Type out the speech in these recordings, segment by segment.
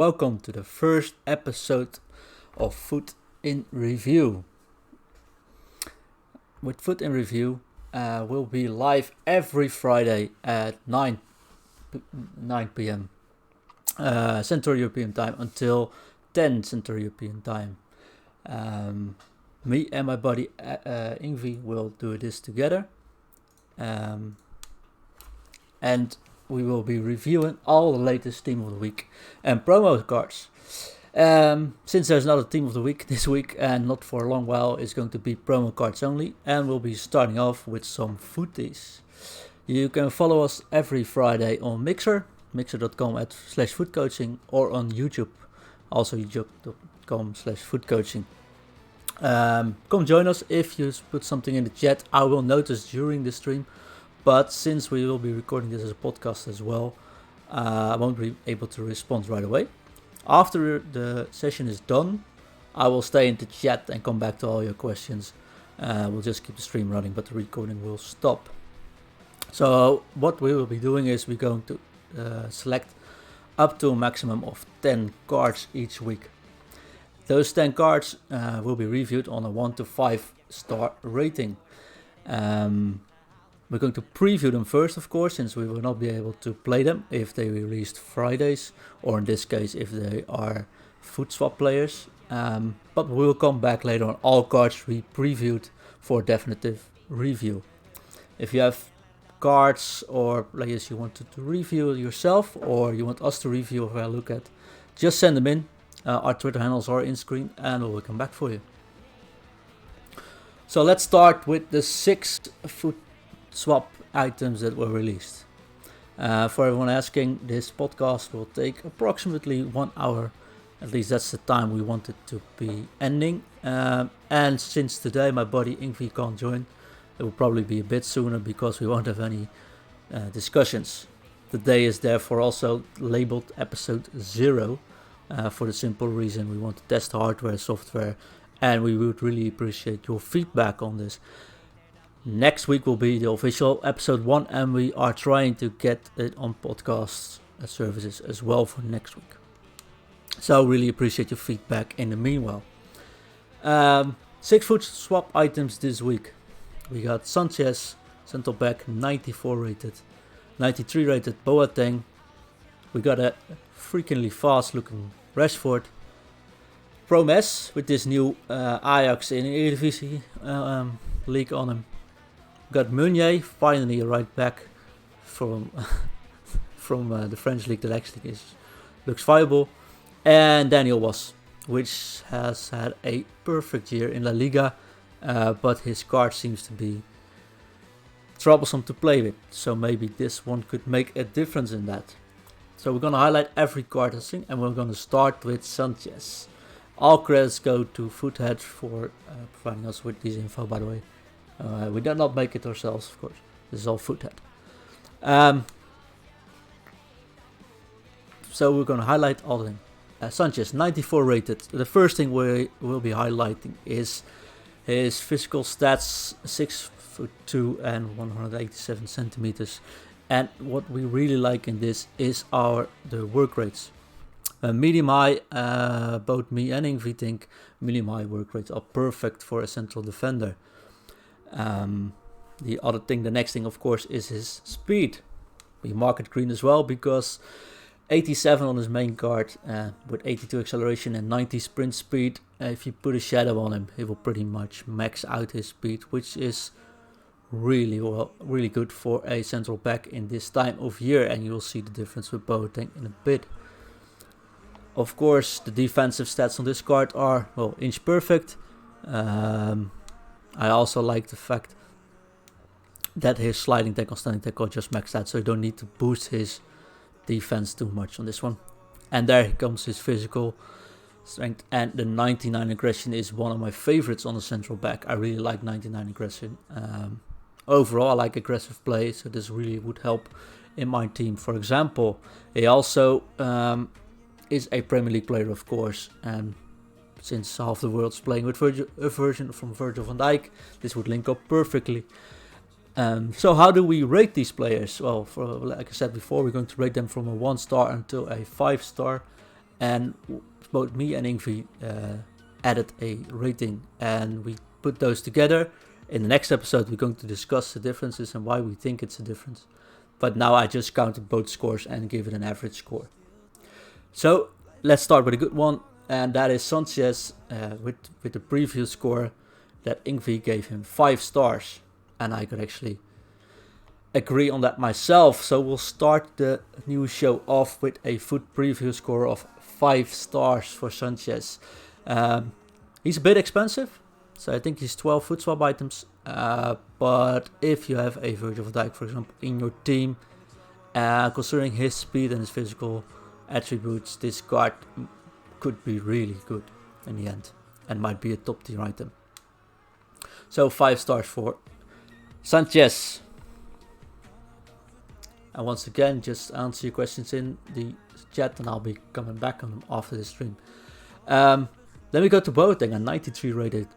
Welcome to the first episode of FUT in Review. With FUT in Review, we'll be live every Friday at 9 p.m. Central European Time until 10 Central European Time. Me and my buddy Ingvi will do this together. And we will be reviewing all the latest Team of the Week and promo cards. Since there's not a Team of the Week this week and not for a long while, it's going to be promo cards only, and we'll be starting off with some footies. You can follow us every Friday on Mixer, mixer.com/footcoaching, or on YouTube, also youtube.com/footcoaching. Come join us. If you put something in the chat, I will notice during the stream. But since we will be recording this as a podcast as well, I won't be able to respond right away. After the session is done, I will stay in the chat and come back to all your questions. We'll just keep the stream running, but the recording will stop. So what we will be doing is we're going to select up to a maximum of 10 cards each week. Those 10 cards will be reviewed on a 1 to 5 star rating. We're going to preview them first, of course, since we will not be able to play them if they released Fridays, or in this case, if they are FUT swap players. But we will come back later on all cards we previewed for definitive review. If you have cards or players you wanted to review yourself, or you want us to review or look at, just send them in. Our Twitter handles are in screen, and we will come back for you. So let's start with the 6 FUT swap items that were released. For everyone asking, this podcast will take approximately 1 hour. At least that's the time we want it to be ending. And since today my buddy Ingvi can't join, it will probably be a bit sooner because we won't have any discussions. The day is therefore also labeled episode 0 for the simple reason we want to test hardware, software, and we would really appreciate your feedback on this. Next week will be the official episode 1, and we are trying to get it on podcast services as well for next week. So really appreciate your feedback in the meanwhile. 6 FUT swap items this week. We got Sanchez, central back, 94 rated. 93 rated Boateng. We got a freakingly fast looking Rashford. Promes with this new Ajax in the Eredivisie league on him. Got Meunier, finally a right back from the French league that actually looks viable. And Daniel Was, which has had a perfect year in La Liga, but his card seems to be troublesome to play with. So maybe this one could make a difference in that. So we're going to highlight every card I think, and we're going to start with Sanchez. All credits go to Foothead for providing us with this info, by the way. We did not make it ourselves, of course. This is all Foothead. So we're going to highlight all of them. Sanchez, 94 rated. The first thing we will be highlighting is his physical stats, 6'2" and 187 centimeters. And what we really like in this is the work rates. Medium high, both me and Ingvi think medium high work rates are perfect for a central defender. The next thing of course is his speed. We mark it green as well because 87 on his main card with 82 acceleration and 90 sprint speed. If you put a shadow on him, he will pretty much max out his speed, which is really good for a central back in this time of year, and you'll see the difference with Boateng in a bit. Of course, the defensive stats on this card are inch perfect. I also like the fact that his sliding tackle, standing tackle just maxed out, so you don't need to boost his defense too much on this one. And there comes his physical strength, and the 99 aggression is one of my favorites on the central back. I really like 99 aggression. Overall, I like aggressive play, so this really would help in my team. For example, he also is a Premier League player, of course, and since half the world's playing with a version from Virgil van Dijk, this would link up perfectly. So how do we rate these players? Well, like I said before, we're going to rate them from a 1 star until a 5 star. and both me and Ingvi added a rating, and we put those together. In the next episode, we're going to discuss the differences and why we think it's a difference. But now I just counted both scores and give it an average score. So let's start with a good one, and that is Sanchez with the previous score that Ingvi gave him 5 stars, and I could actually agree on that myself. So we'll start the new show off with a FUT preview score of 5 stars for Sanchez. He's a bit expensive, so I think he's 12 FUT swap items. But if you have a Virgil van Dijk, for example, in your team, considering his speed and his physical attributes, this card could be really good in the end and might be a top tier item. So 5 stars for Sanchez. And once again, just answer your questions in the chat and I'll be coming back on them after the stream. Then we go to Boateng, a 93 rated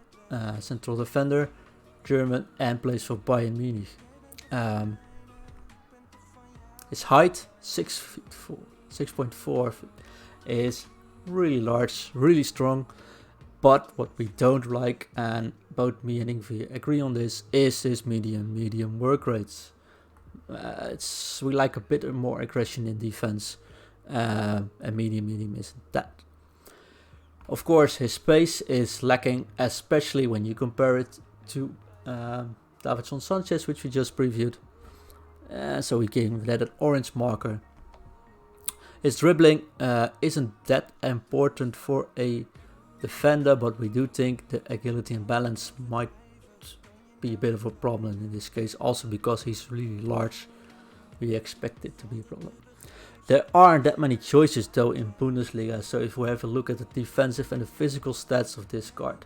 central defender, German, and plays for Bayern Munich. His height, 6'4", is really large, really strong. But what we don't like, and both me and Ingvi agree on this, is his medium work rates. We like a bit more aggression in defense, and medium isn't that. Of course, his pace is lacking, especially when you compare it to Davinson Sanchez, which we just previewed. So we gave him that an orange marker. His dribbling isn't that important for a defender, but we do think the agility and balance might be a bit of a problem in this case. Also because he's really large, we expect it to be a problem. There aren't that many choices though in Bundesliga, so if we have a look at the defensive and the physical stats of this card,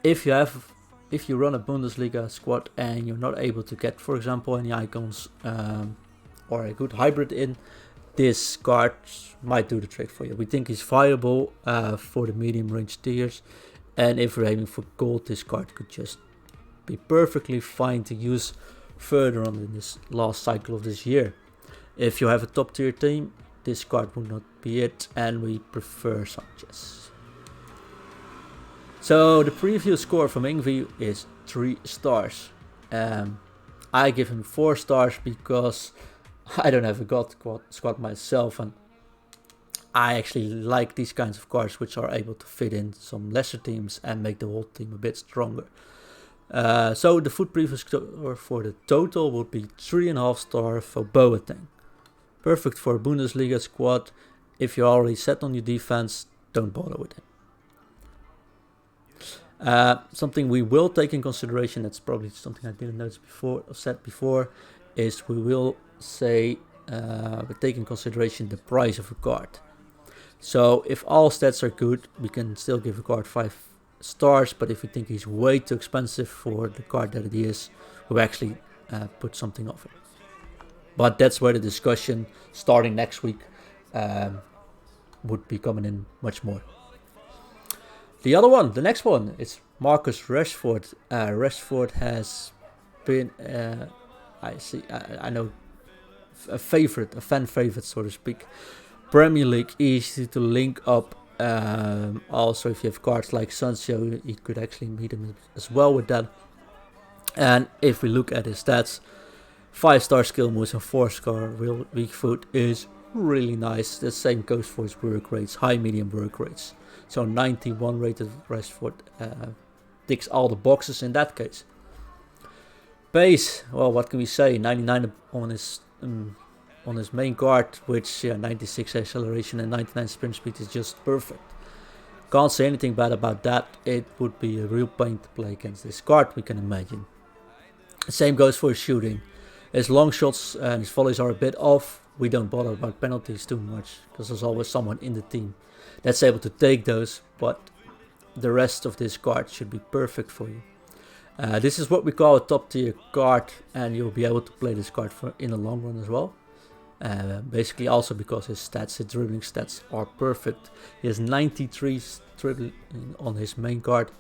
if you run a Bundesliga squad and you're not able to get, for example, any icons or a good hybrid in, this card might do the trick for you. We think he's viable for the medium range tiers, and if we're aiming for gold, this card could just be perfectly fine to use further on in this last cycle of this year. If you have a top tier team, this card would not be it, and we prefer Sanchez. So the preview score from Ingvi is 3 stars. I give him 4 stars because I don't have a god squad myself, and I actually like these kinds of cards which are able to fit in some lesser teams and make the whole team a bit stronger. So the FUT preview score for the total would be 3.5 stars for Boateng. Perfect for a Bundesliga squad. If you're already set on your defense, don't bother with it. Something we will take in consideration, that's probably something I didn't notice before, or said before, is we will say we take in consideration the price of a card. So if all stats are good, we can still give a card 5 stars, but if we think he's way too expensive for the card that it is, we'll actually put something off it. But that's where the discussion starting next week would be coming in much more. The next one is Marcus Rashford. Rashford has been, I know, a fan favorite, so to speak. Premier League, easy to link up. Also, if you have cards like Sancho, you could actually meet him as well with that. And if we look at his stats, 5-star skill moves and 4-star weak foot is really nice. The same goes for his work rates, high medium work rates. So 91 rated Rashford ticks all the boxes in that case. Pace, well, what can we say? 99 on his main card, which 96 acceleration and 99 sprint speed is just perfect. Can't say anything bad about that. It would be a real pain to play against this card, we can imagine. Same goes for his shooting. His long shots and his volleys are a bit off. We don't bother about penalties too much, because there's always someone in the team that's able to take those, but the rest of this card should be perfect for you. This is what we call a top tier card, and you'll be able to play this card in the long run as well. Basically also because his dribbling stats are perfect. He has 93 dribbling on his main card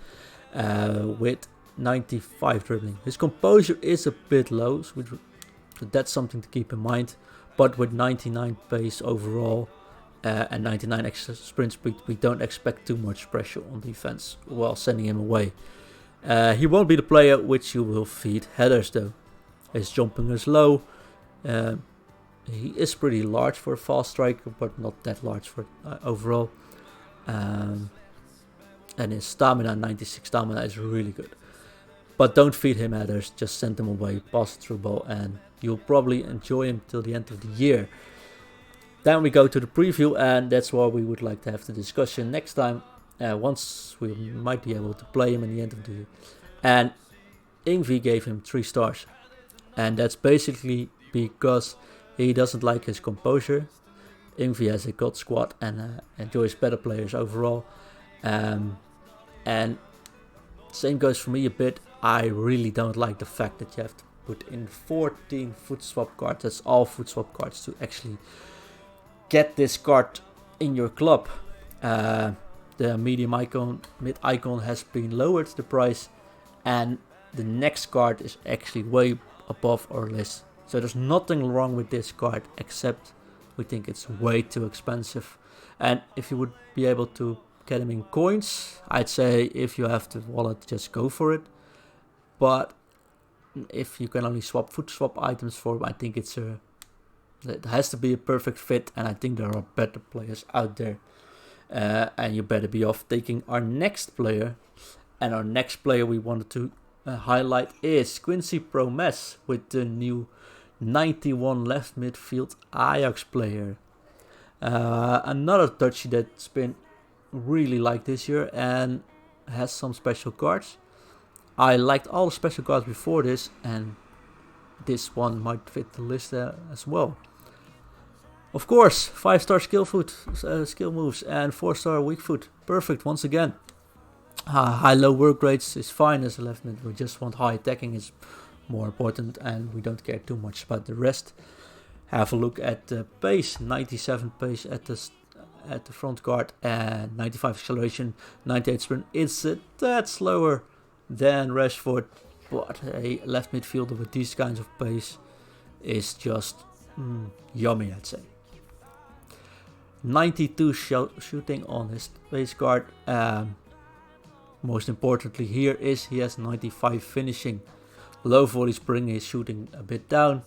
with 95 dribbling. His composure is a bit low, so that's something to keep in mind. But with 99 pace overall and 99 extra sprint speed, we don't expect too much pressure on defense while sending him away. He won't be the player which you will feed headers though. His jumping is low. He is pretty large for a fast striker, but not that large for overall. And his stamina, 96 stamina, is really good. But don't feed him headers, just send him away, pass it through ball, and you'll probably enjoy him till the end of the year. Then we go to the preview, and that's where we would like to have the discussion next time. Once we might be able to play him in the end of the year. And Ingvi gave him 3 stars. And that's basically because he doesn't like his composure. Ingvi has a good squad and enjoys better players overall. And same goes for me a bit. I really don't like the fact that you have to put in 14 FUT swap cards. That's all FUT swap cards to actually get this card in your club. The medium icon, mid icon has been lowered the price, and the next card is actually way above our list. So there's nothing wrong with this card, except we think it's way too expensive. And if you would be able to get them in coins, I'd say if you have the wallet, just go for it. But if you can only swap FUT swap items for them, I think it has to be a perfect fit, and I think there are better players out there. And you better be off taking our next player. And our next player we wanted to highlight is Quincy Promes with the new 91 left midfield Ajax player. Another Dutchie that's been really liked this year and has some special cards. I liked all the special cards before this, and this one might fit the list as well. Of course, 5-star skill moves and 4-star weak foot. Perfect once again. High-low work rates is fine as a left mid. We just want high attacking is more important, and we don't care too much about the rest. Have a look at the pace. 97 pace at the front guard and 95 acceleration, 98 sprint. It's a tad slower than Rashford, but a left midfielder with these kinds of pace is just yummy, I'd say. 92 shooting on his base guard. Most importantly here is he has 95 finishing. Low volleys bring his shooting a bit down,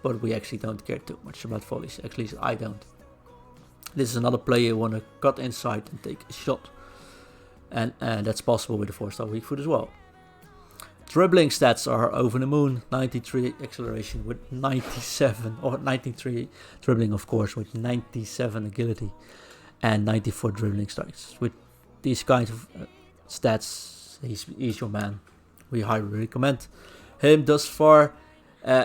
but we actually don't care too much about volleys. At least I don't. This is another player who want to cut inside and take a shot, and that's possible with a 4-star weak foot as well. Dribbling stats are over the moon. 93 acceleration with 97, or 93 dribbling of course with 97 agility, and 94 dribbling strikes. With these kinds of stats, he's your man. We highly recommend him thus far.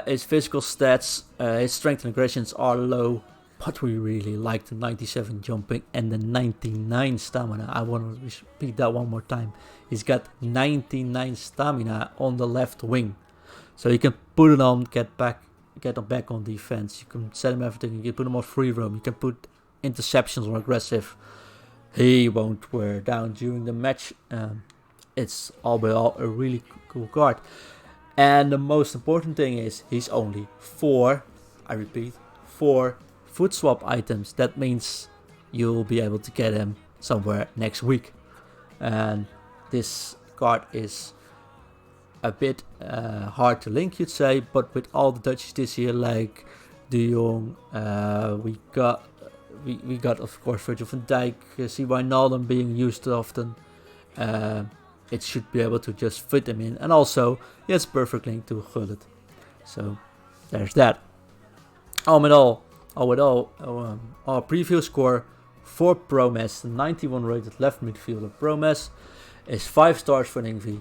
His physical stats, his strength and aggressions are low, but we really like the 97 jumping and the 99 stamina. I want to repeat that one more time. He's got 99 stamina on the left wing, so you can put it on, get him back on defense. You can set him everything. You can put him on free roam. You can put interceptions or aggressive. He won't wear down during the match. It's all by all a really cool card. And the most important thing is he's only 4, I repeat, 4 FUT swap items. That means you'll be able to get him somewhere next week. And this card is a bit hard to link, you'd say, but with all the Dutchies this year, like De Jong, we got of course Virgil van Dijk, see Wijnaldum being used often. It should be able to just fit him in, and also he has perfect link to Gullit. So there's that. All in all, our preview score for Promes, the 91 rated left midfielder Promes, is 5 stars for Ingvi,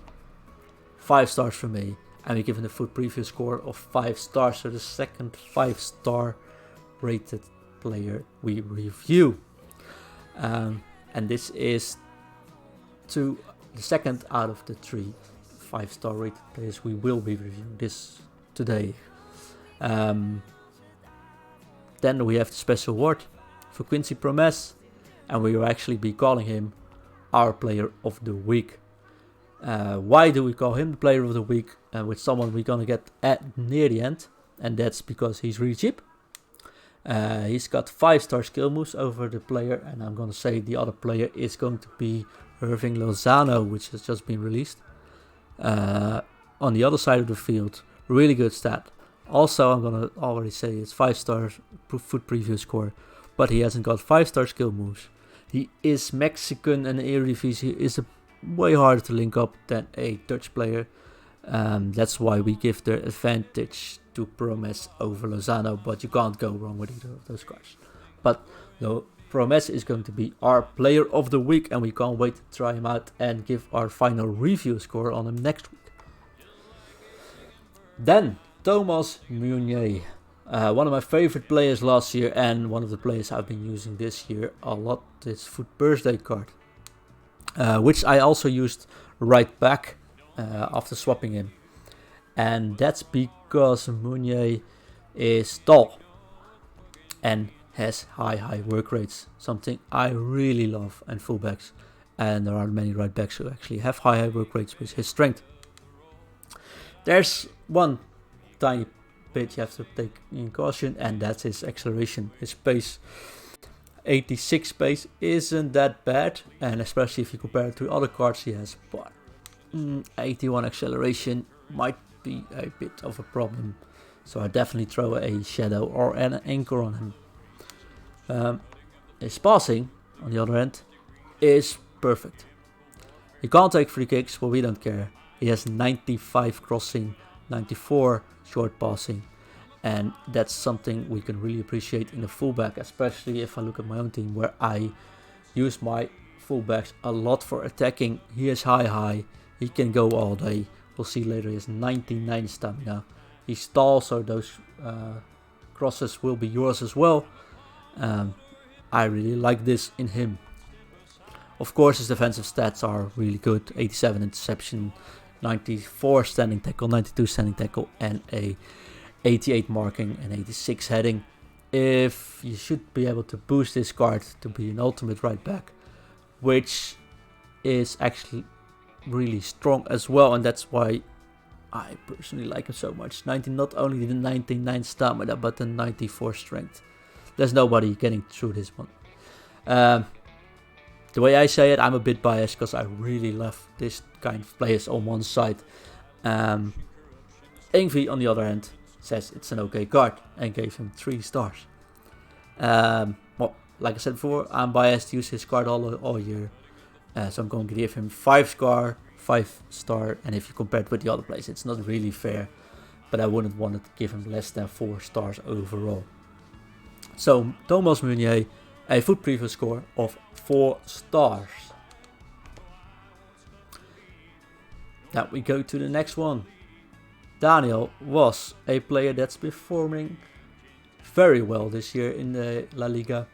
5 stars for me, and we give him the FUT preview score of 5 stars. So the second 5-star rated player we review, and this is the second out of the 3 5-star rated players we will be reviewing this today. Then we have the special award for Quincy Promes, and we will actually be calling him our player of the week. Why do we call him the player of the week? With someone we're gonna get at near the end, and that's because he's really cheap. He's got 5-star skill moves over the player, and I'm going to say the other player is going to be Irving Lozano, which has just been released. On the other side of the field, really good stat. Also, I'm going to already say it's 5-star FUT preview score, but he hasn't got 5-star skill moves. He is Mexican, and Eredivisie is way harder to link up than a Dutch player. That's why we give the advantage to Promes over Lozano, but you can't go wrong with either of those guys. But no, Promes is going to be our player of the week, and we can't wait to try him out and give our final review score on him next week. Then, Thomas Meunier. One of my favorite players last year, and one of the players I've been using this year a lot, is FUT Birthday card. Which I also used right back after swapping him. And that's because Meunier is tall and has high work rates, something I really love in fullbacks. And there are many right backs who actually have high work rates with his strength. There's one tiny bit you have to take in caution, and that's his acceleration, his pace. 86 pace isn't that bad, and especially if you compare it to other cards he has, but 81 acceleration might be a bit of a problem, so I definitely throw a shadow or an anchor on him. His passing, on the other hand, is perfect. He can't take free kicks, but we don't care. He has 95 crossing, 94 short passing, and that's something we can really appreciate in a fullback, especially if I look at my own team where I use my fullbacks a lot for attacking. He is high, he can go all day. We'll see later, he has 99 stamina. He's tall, so those crosses will be yours as well. I really like this in him. Of course, his defensive stats are really good. 87 interception, 94 standing tackle, 92 standing tackle, and a 88 marking and 86 heading. If you should be able to boost this card to be an ultimate right back, which is actually really strong as well, and that's why I personally like him so much. Not only the 99 stamina, but the 94 strength. There's nobody getting through this one. The way I say it, I'm a bit biased because I really love this kind of players on one side. Ingvi, on the other hand, says it's an okay card and gave him 3 stars. Well, like I said before, I'm biased to use his card all year. So I'm going to give him 5 star, and if you compare it with the other players, it's not really fair, but I wouldn't want to give him less than 4 stars overall. So Thomas Meunier, a FUT preview score of 4 stars. Now we go to the next one. Daniel was a player that's performing very well this year in the La Liga.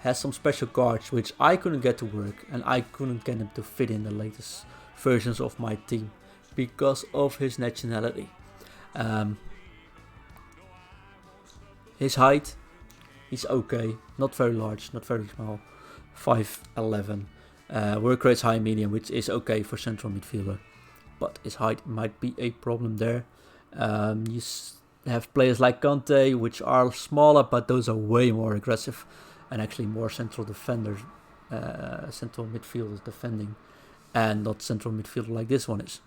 Has some special cards which I couldn't get to work, and I couldn't get him to fit in the latest versions of my team because of his nationality. His height, he's okay, not very large, not very small, 5'11". Work rate's high medium, which is okay for central midfielder, but his height might be a problem there. You have players like Kante, which are smaller, but those are way more aggressive and actually more central defenders, central midfielders defending, and not central midfielder like this one is.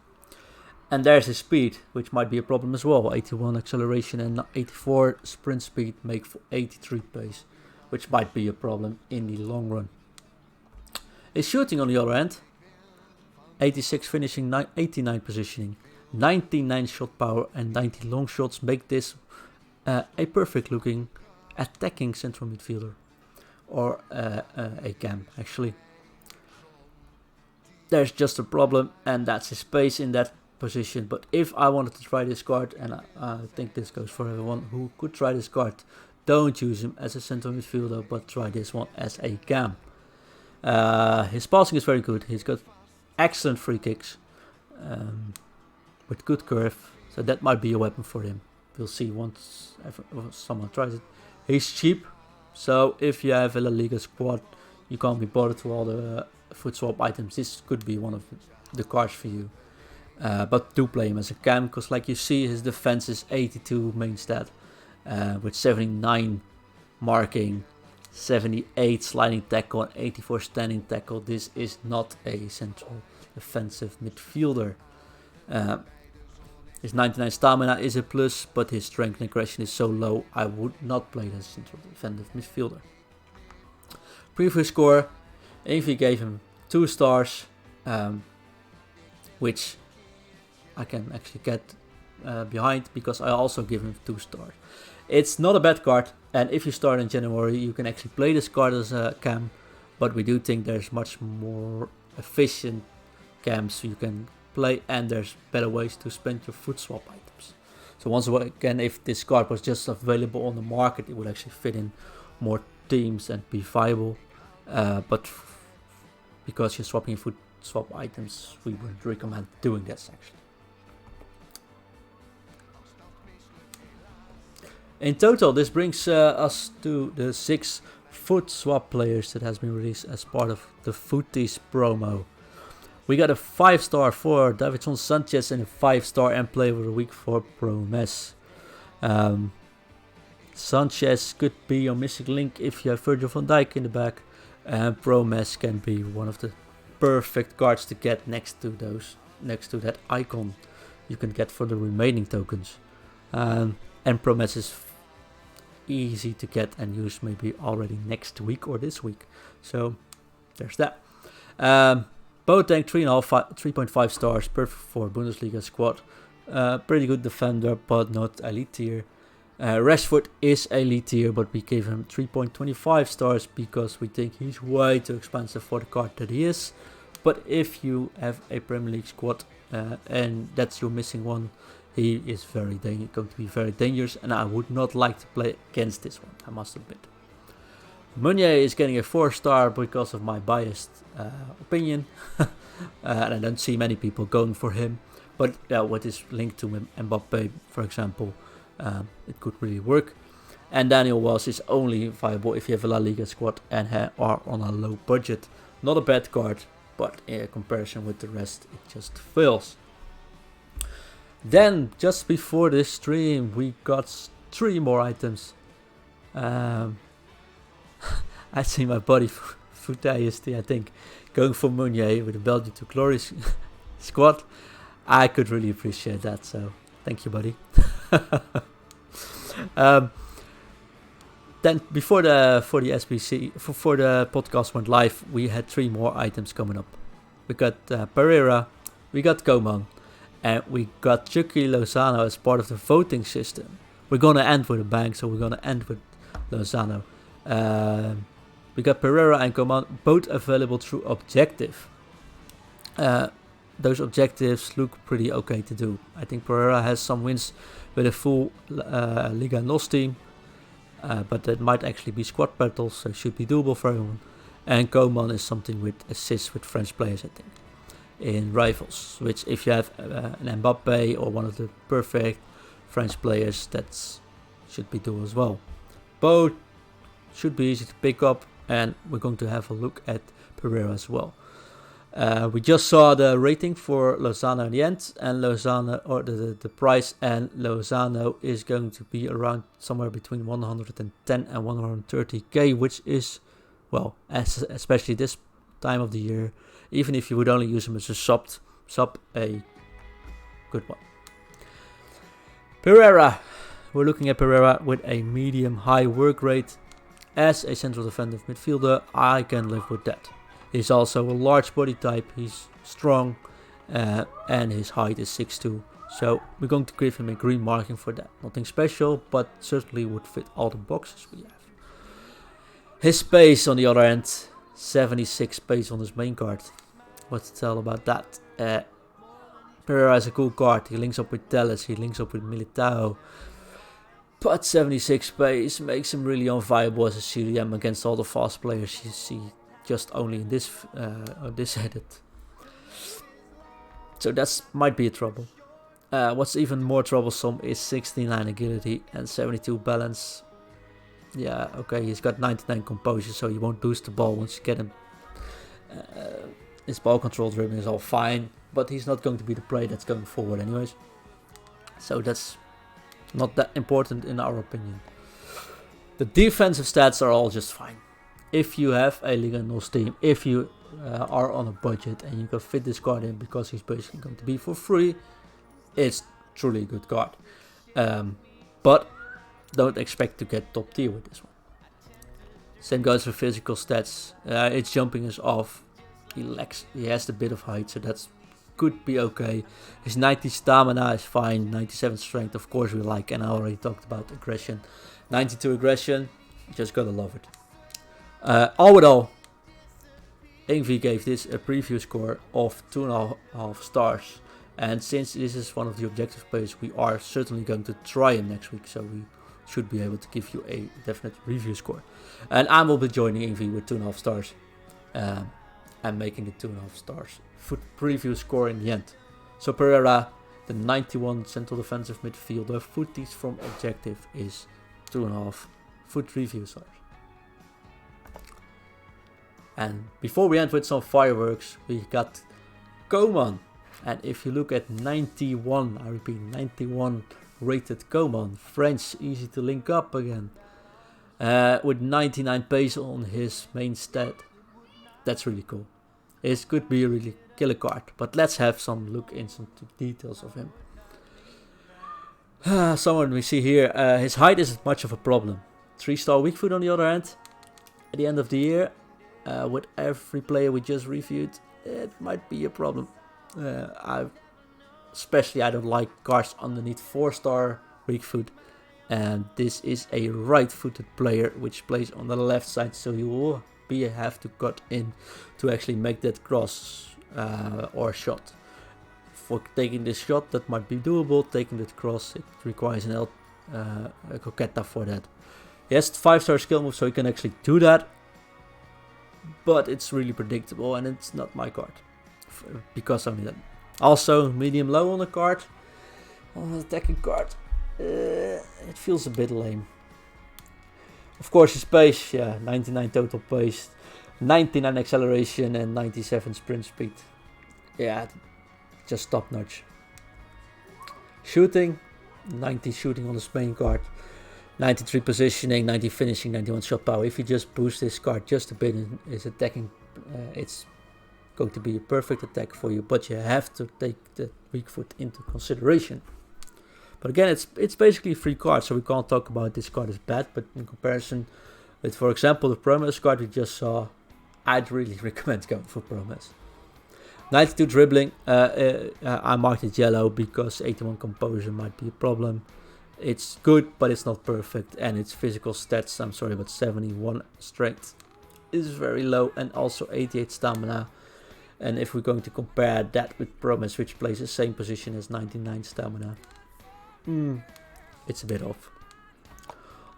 And there's his speed, which might be a problem as well. 81 acceleration and 84 sprint speed make for 83 pace, which might be a problem in the long run. His shooting, on the other hand, 86 finishing, 89 positioning, 99 shot power and 90 long shots make this a perfect looking attacking central midfielder, or a cam actually. There's just a problem, and that's his pace in that position. But if I wanted to try this card, and I think this goes for everyone who could try this card, don't use him as a central midfielder, but try this one as a cam. His passing is very good. He's got excellent free kicks with good curve, so that might be a weapon for him. We'll see once someone tries it. He's cheap, so if you have a La Liga squad, you can't be bothered to all the FUT swap items, this could be one of the cards for you. But do play him as a cam, because like you see, his defense is 82 main stat. with 79 marking, 78 sliding tackle, and 84 standing tackle. This is not a central defensive midfielder. His 99 stamina is a plus, but his strength and aggression is so low, I would not play as central defensive midfielder. Previous score, AV gave him 2 stars, which I can actually get behind, because I also give him 2 stars. It's not a bad card, and if you start in January, you can actually play this card as a cam, but we do think there's much more efficient cams you can play, and there's better ways to spend your FUT swap items. So once again, if this card was just available on the market, it would actually fit in more teams and be viable, but because you're swapping FUT swap items, we would recommend doing this actually. In total, this brings us to the 6 FUT swap players that has been released as part of the FUTties promo. We got a 5-star for Davinson Sanchez and a 5-star and player of the week for Promes. Sanchez could be your missing link if you have Virgil van Dijk in the back, and Promes can be one of the perfect cards to get next to that icon you can get for the remaining tokens. And Promes is easy to get and use maybe already next week or this week. So there's that. Boateng 3.5 stars, perfect for Bundesliga squad. Pretty good defender, but not elite tier. Rashford is elite tier, but we gave him 3.25 stars because we think he's way too expensive for the card that he is. But if you have a Premier League squad and that's your missing one, he is going to be very dangerous, and I would not like to play against this one, I must admit. Meunier is getting a 4-star because of my biased opinion, and I don't see many people going for him. But with his link to Mbappe, for example, it could really work. And Daniel Wells is only viable if you have a La Liga squad and are on a low budget. Not a bad card, but in comparison with the rest, it just fails. Then, just before this stream, we got 3 more items. I see my buddy Futayesti, I think, going for Meunier with the Belgium to Glory squad. I could really appreciate that, so thank you, buddy. Then before the podcast went live, we had 3 more items coming up. We got Pereira, we got Coman, and we got Chucky Lozano as part of the voting system. We're gonna end with a bang, so we're gonna end with Lozano. We got Pereira and Coman both available through objective. Those objectives look pretty okay to do. I think Pereira has some wins with a full Liga NOS team, but that might actually be squad battles, so it should be doable for everyone. And Coman is something with assists with French players, I think, in rivals, which if you have an Mbappe or one of the perfect French players, that should be doable as well. Both should be easy to pick up, and we're going to have a look at Pereira as well. We just saw the rating for Lozano in the end, and Lozano, or the price, and Lozano is going to be around somewhere between 110 and 130k, which is, well, especially this time of the year, even if you would only use him as a sub, a good one. Pereira, we're looking at Pereira with a medium-high work rate. As a central defensive midfielder, I can live with that. He's also a large body type, he's strong, and his height is 6'2", so we're going to give him a green marking for that. Nothing special, but certainly would fit all the boxes we have. His pace on the other end, 76 pace on his main card. What's to tell about that? Pereira is a cool card, he links up with Telles, he links up with Militao, but 76 pace makes him really unviable as a CDM against all the fast players you see just only in this edit. So that might be a trouble. What's even more troublesome is 69 agility and 72 balance. Yeah, okay, he's got 99 composure, so you won't lose the ball once you get him. His ball control dribbling is all fine, but he's not going to be the prey that's going forward anyways. So that's Not that important in our opinion. The defensive stats are all just fine. If you have a Liga NOS team, if you are on a budget and you can fit this card in because he's basically going to be for free, it's truly a good card. But don't expect to get top tier with this one. Same goes for physical stats. Its jumping is off. He has a bit of height, so that's could be okay. His 90 stamina is fine. 97 strength, of course we like, and I already talked about aggression. 92 aggression, just gotta love it. All in all, Ingvi gave this a preview score of 2.5 stars. And since this is one of the objective players, we are certainly going to try him next week. So we should be able to give you a definite review score. And I will be joining Ingvi with 2.5 stars. And making the 2.5 stars FUT preview score in the end. So Pereira, the 91 central defensive midfielder, footies from objective is 2.5 FUT review stars. And before we end with some fireworks, we got Koeman. And if you look at 91, I repeat 91 rated Koeman, French, easy to link up again, with 99 pace on his main stat. That's really cool. It could be a really killer card, but let's have some look into the details of him. Someone we see here, his height isn't much of a problem. 3-star weak foot on the other hand. At the end of the year, with every player we just reviewed, it might be a problem. I don't like cards underneath 4-star weak foot, and this is a right-footed player which plays on the left side, so you will have to cut in to actually make that cross or shot. For taking this shot, that might be doable. Taking that cross, it requires a coqueta for that. He has 5-star skill move, so he can actually do that, but it's really predictable and it's not my card because of that. Also, medium low on the card, on the attacking card, it feels a bit lame. Of course, his pace, 99 total pace, 99 acceleration and 97 sprint speed. Yeah, just top notch. Shooting, 90 shooting on his main card, 93 positioning, 90 finishing, 91 shot power. If you just boost this card just a bit in his attacking, it's going to be a perfect attack for you, but you have to take the weak foot into consideration. But again, it's basically a free card, so we can't talk about this card as bad, but in comparison with, for example, the Promise card we just saw, I'd really recommend going for Promise. 92 dribbling, I marked it yellow because 81 composure might be a problem. It's good, but it's not perfect, and its physical stats, I'm sorry, but 71 strength is very low, and also 88 stamina. And if we're going to compare that with Promise, which plays the same position as 99 stamina, it's a bit off.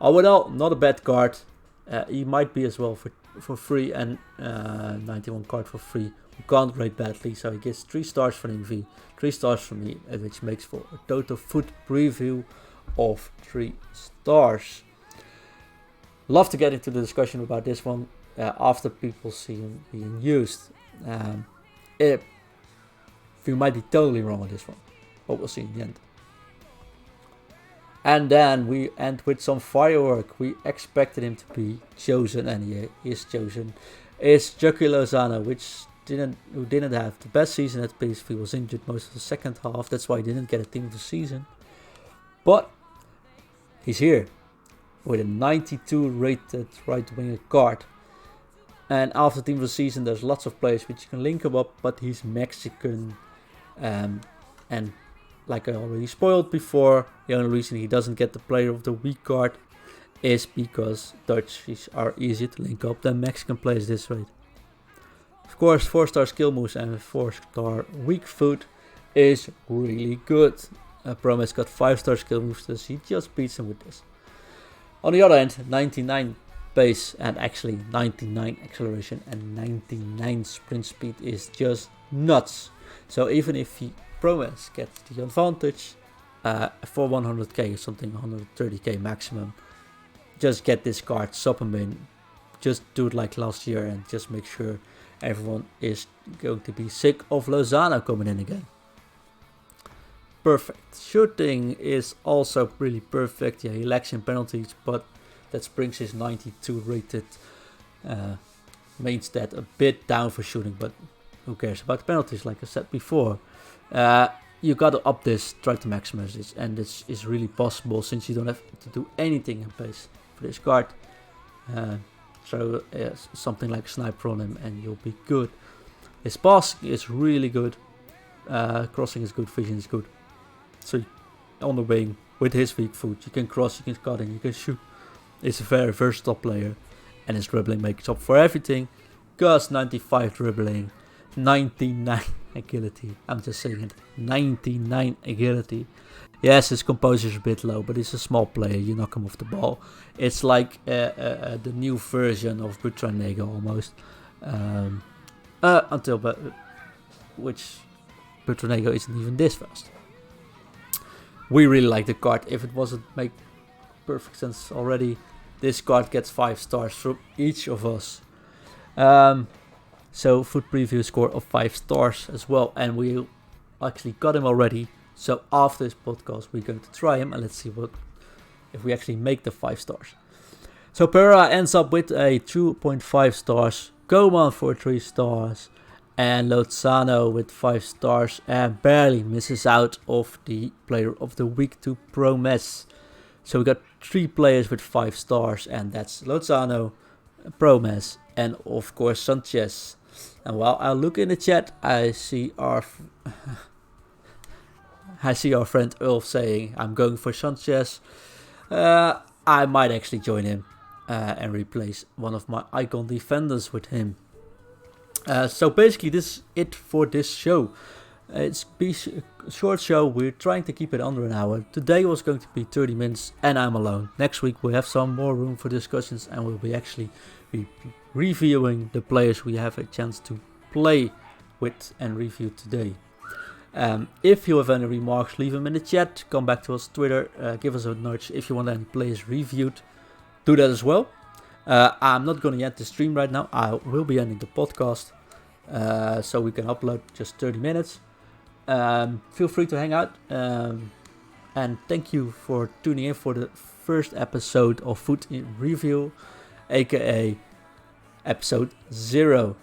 All in all, not a bad card. He might be as well for free, and 91 card for free. We can't rate badly, so he gets 3 stars for Ingvi, 3 stars for me, which makes for a total FUT preview of 3 stars. Love to get into the discussion about this one after people see him being used. We might be totally wrong on this one, but we'll see in the end. And then we end with some firework. We expected him to be chosen, and he is chosen. It's Chucky Lozano, who didn't have the best season at PSV. He was injured most of the second half. That's why he didn't get a team of the season. But he's here with a 92 rated right winger card. And after team of the season, there's lots of players which you can link him up, but he's Mexican, and like I already spoiled before, the only reason he doesn't get the player of the week card is because Dutchies are easier to link up than Mexican players this rate. Of course, 4-star skill moves and 4-star weak foot is really good. Promise got 5-star skill moves, so he just beats him with this. On the other hand, 99 pace and actually 99 acceleration and 99 sprint speed is just nuts. So even if he Promise gets the advantage for 100k or something, 130k maximum, just get this card, sub him in, just do it like last year and just make sure everyone is going to be sick of Lozano coming in again. perfect. Shooting is also really perfect. Yeah, he lacks in penalties, but that brings his 92 rated main stat a bit down for shooting, but who cares about the penalties, like I said before. You gotta up this, try to maximize this, and this is really possible since you don't have to do anything in pace for this card. Throw something like sniper on him and you'll be good. His passing is really good, crossing is good, vision is good. So on the wing, with his weak foot, you can cross, you can cut in, you can shoot. He's a very versatile player, and his dribbling makes up for everything. Because 95 dribbling, 99 agility. I'm just saying it, 99 agility. Yes, his composure is a bit low, but he's a small player. You knock him off the ball. It's like the new version of Butranego almost. Which Butranego isn't even this fast. We really like the card. If it wasn't make perfect sense already, this card gets 5 stars from each of us. So FUT preview score of 5 stars as well, and we actually got him already. So after this podcast, we're going to try him, and let's see if we actually make the 5 stars. So Pereira ends up with a 2.5 stars, Coman for 3 stars, and Lozano with 5 stars, and barely misses out of the Player of the Week to Promes. So we got 3 players with 5 stars, and that's Lozano, Promes, and of course Sanchez. And while I look in the chat, I see our friend Ulf saying, I'm going for Sanchez. I might actually join him and replace one of my icon defenders with him. So basically this is it for this show. It's a short show. We're trying to keep it under an hour. Today was going to be 30 minutes and I'm alone. Next week we'll have some more room for discussions and we'll be actually reviewing the players we have a chance to play with and review today. If you have any remarks, leave them in the chat. Come back to us on Twitter. Give us a nudge if you want any players reviewed. Do that as well. I'm not going to end the stream right now. I will be ending the podcast. So we can upload just 30 minutes. Feel free to hang out. And thank you for tuning in for the first episode of FUT in Review, aka episode 0.